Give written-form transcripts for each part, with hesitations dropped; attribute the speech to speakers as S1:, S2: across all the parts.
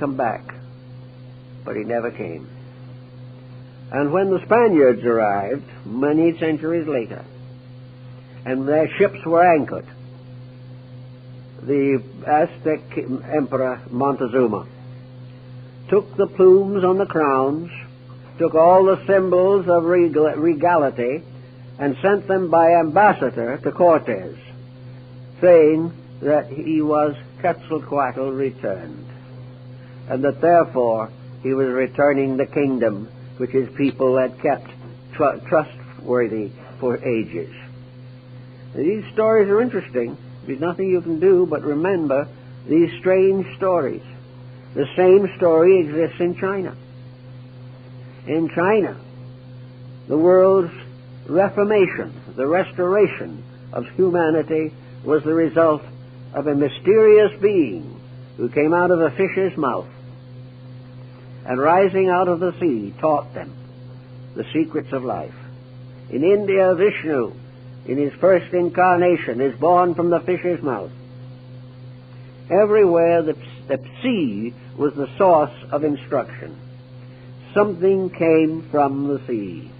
S1: come back, but he never came. And when the Spaniards arrived, many centuries later, and their ships were anchored, the Aztec Emperor Montezuma took the plumes on the crowns, took all the symbols of regality, and sent them by ambassador to Cortes, saying that he was Quetzalcoatl returned, and that therefore he was returning the kingdom which his people had kept trustworthy for ages. These stories are interesting. There's nothing you can do but remember these strange stories. The same story exists in China. In China, the world's reformation, the restoration of humanity, was the result of a mysterious being who came out of a fish's mouth and, rising out of the sea, taught them the secrets of life. In India, Vishnu, in his first incarnation, is born from the fish's mouth. Everywhere the sea was the source of instruction. Something came from the sea.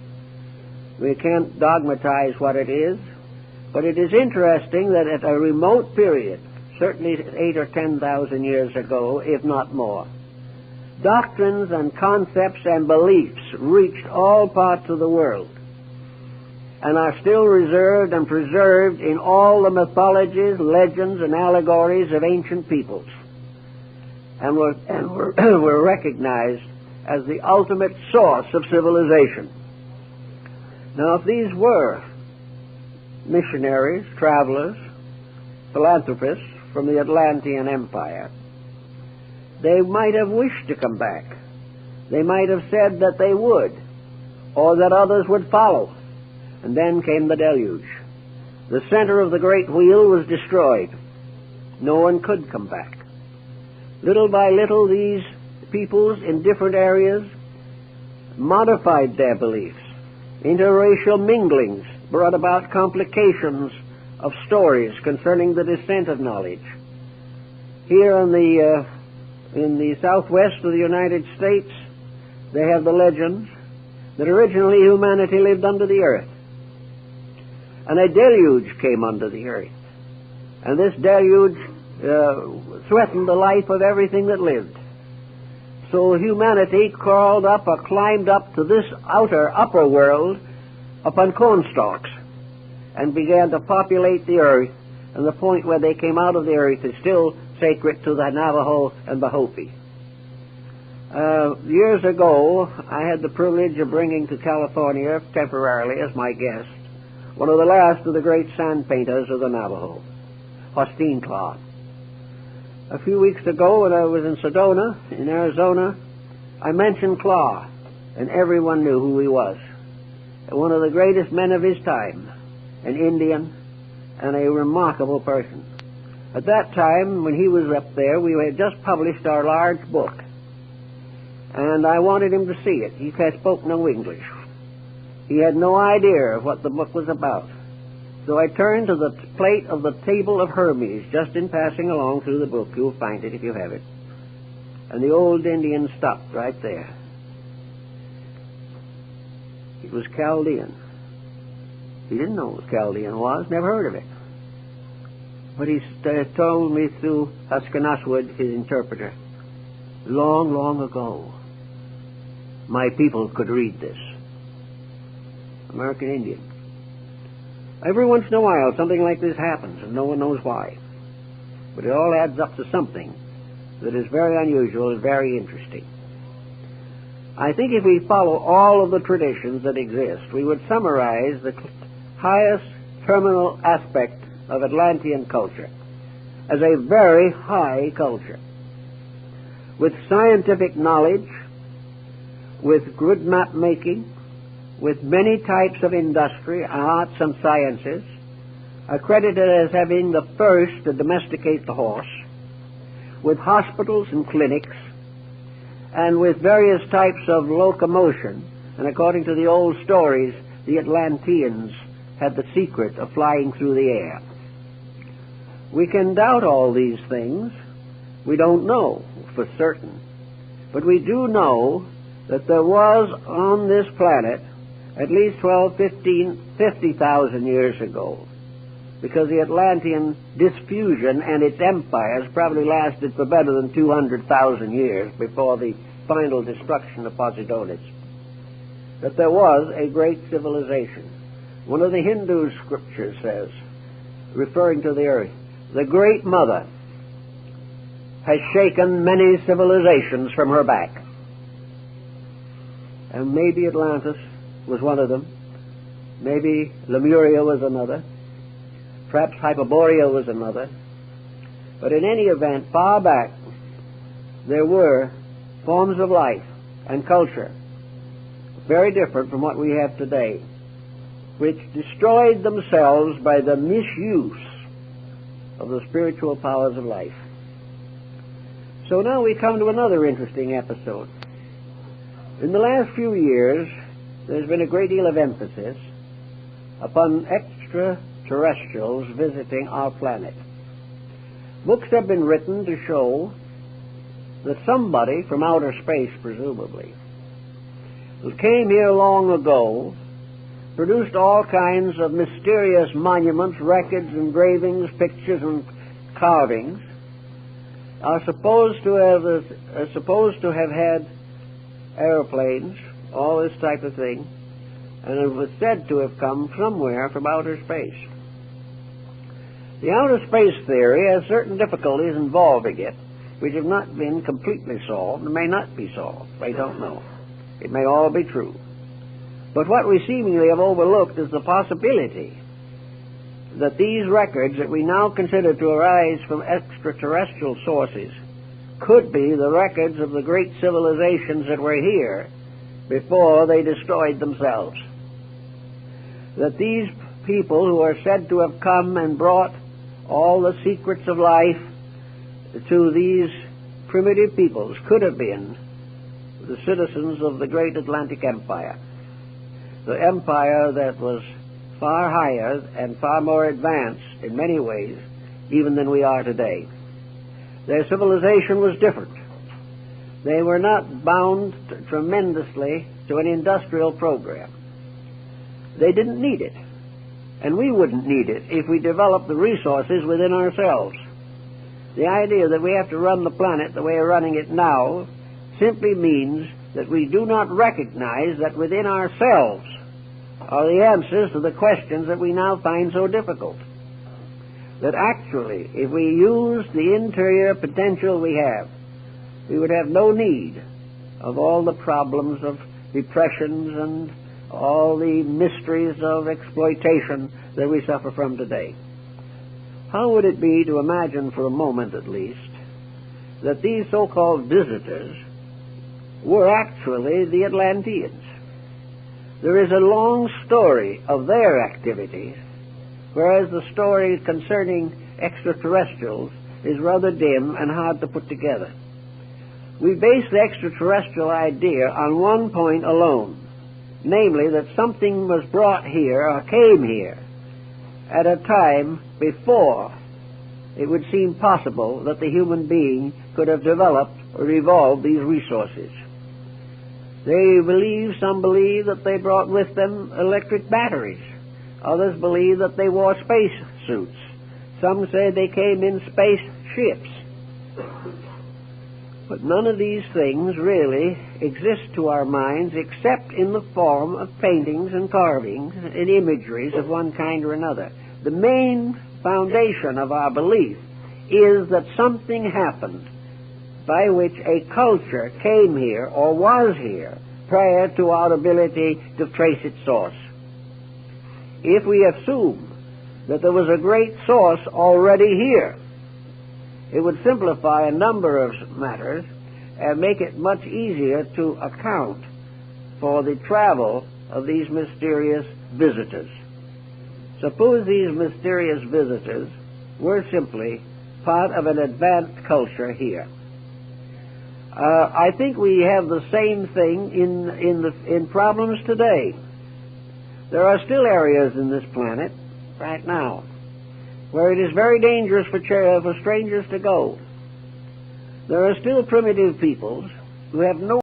S1: We can't dogmatize what it is, but it is interesting that at a remote period, certainly 8,000 or 10,000 years ago, if not more, doctrines and concepts and beliefs reached all parts of the world and are still reserved and preserved in all the mythologies, legends, and allegories of ancient peoples, and were recognized as the ultimate source of civilization. Now, if these were missionaries, travelers, philanthropists from the Atlantean Empire, they might have wished to come back. They might have said that they would, or that others would follow. And then came the deluge. The center of the great wheel was destroyed. No one could come back. Little by little, these peoples in different areas modified their beliefs. Interracial minglings brought about complications of stories concerning the descent of knowledge. Here in the southwest of the United States, they have the legends that originally humanity lived under the earth, and a deluge came under the earth, and this deluge threatened the life of everything that lived. So humanity crawled up or climbed up to this upper world upon cornstalks and began to populate the earth, and the point where they came out of the earth is still sacred to the Navajo and the Hopi. Years ago, I had the privilege of bringing to California temporarily as my guest one of the last of the great sand painters of the Navajo, Hosteen Claw. A few weeks ago, when I was in Sedona, in Arizona, I mentioned Claw, and everyone knew who he was. One of the greatest men of his time, an Indian, and a remarkable person. At that time, when he was up there, we had just published our large book, and I wanted him to see it. He spoke no English. He had no idea of what the book was about. So I turned to the plate of the Table of Hermes, just in passing along through the book. You'll find it if you have it. And the old Indian stopped right there. It was Chaldean. He didn't know what Chaldean was, never heard of it. But he told me through Huskanaswood, his interpreter, long, long ago, my people could read this. American Indian. Every once in a while something like this happens, and no one knows why. But it all adds up to something that is very unusual and very interesting. I think if we follow all of the traditions that exist, we would summarize the highest terminal aspect of Atlantean culture as a very high culture, with scientific knowledge, with good map making, with many types of industry, arts, and sciences, accredited as having the first to domesticate the horse, with hospitals and clinics, and with various types of locomotion. And according to the old stories, the Atlanteans had the secret of flying through the air. We can doubt all these things. We don't know for certain. But we do know that there was on this planet at least 12, 15, 50,000 years ago, because the Atlantean diffusion and its empires probably lasted for better than 200,000 years before the final destruction of Posidonius, that there was a great civilization. One of the Hindu scriptures says, referring to the earth, the Great Mother has shaken many civilizations from her back. And maybe Atlantis was one of them. Maybe Lemuria was another. Perhaps Hyperborea was another. But in any event, far back, there were forms of life and culture very different from what we have today, which destroyed themselves by the misuse of the spiritual powers of life. So now we come to another interesting episode. In the last few years, there's been a great deal of emphasis upon extraterrestrials visiting our planet. Books have been written to show that somebody from outer space, presumably, who came here long ago, produced all kinds of mysterious monuments, records, engravings, pictures, and carvings, are supposed to have had airplanes, all this type of thing, and it was said to have come somewhere from outer space. The outer space theory has certain difficulties involving it, which have not been completely solved and may not be solved. I don't know. It may all be true. But what we seemingly have overlooked is the possibility that these records that we now consider to arise from extraterrestrial sources could be the records of the great civilizations that were here before they destroyed themselves. That these people who are said to have come and brought all the secrets of life to these primitive peoples could have been the citizens of the great Atlantic Empire, the empire that was far higher and far more advanced in many ways even than we are today. Their civilization was different. They were not bound tremendously to an industrial program. They didn't need it, and we wouldn't need it if we developed the resources within ourselves. The idea that we have to run the planet the way we're running it now simply means that we do not recognize that within ourselves are the answers to the questions that we now find so difficult. That actually, if we use the interior potential we have, we would have no need of all the problems of depressions and all the mysteries of exploitation that we suffer from today. How would it be to imagine for a moment at least that these so-called visitors were actually the Atlanteans? There is a long story of their activities, whereas the story concerning extraterrestrials is rather dim and hard to put together. We base the extraterrestrial idea on one point alone, namely that something was brought here or came here at a time before it would seem possible that the human being could have developed or evolved these resources. Some believe that they brought with them electric batteries. Others believe that they wore space suits. Some say they came in spaceships. But none of these things really exist to our minds except in the form of paintings and carvings and imageries of one kind or another. The main foundation of our belief is that something happened by which a culture came here or was here prior to our ability to trace its source. If we assume that there was a great source already here, it would simplify a number of matters and make it much easier to account for the travel of these mysterious visitors. Suppose these mysterious visitors were simply part of an advanced culture here. I think we have the same thing in problems today. There are still areas in this planet right now where it is very dangerous for strangers to go. There are still primitive peoples who have no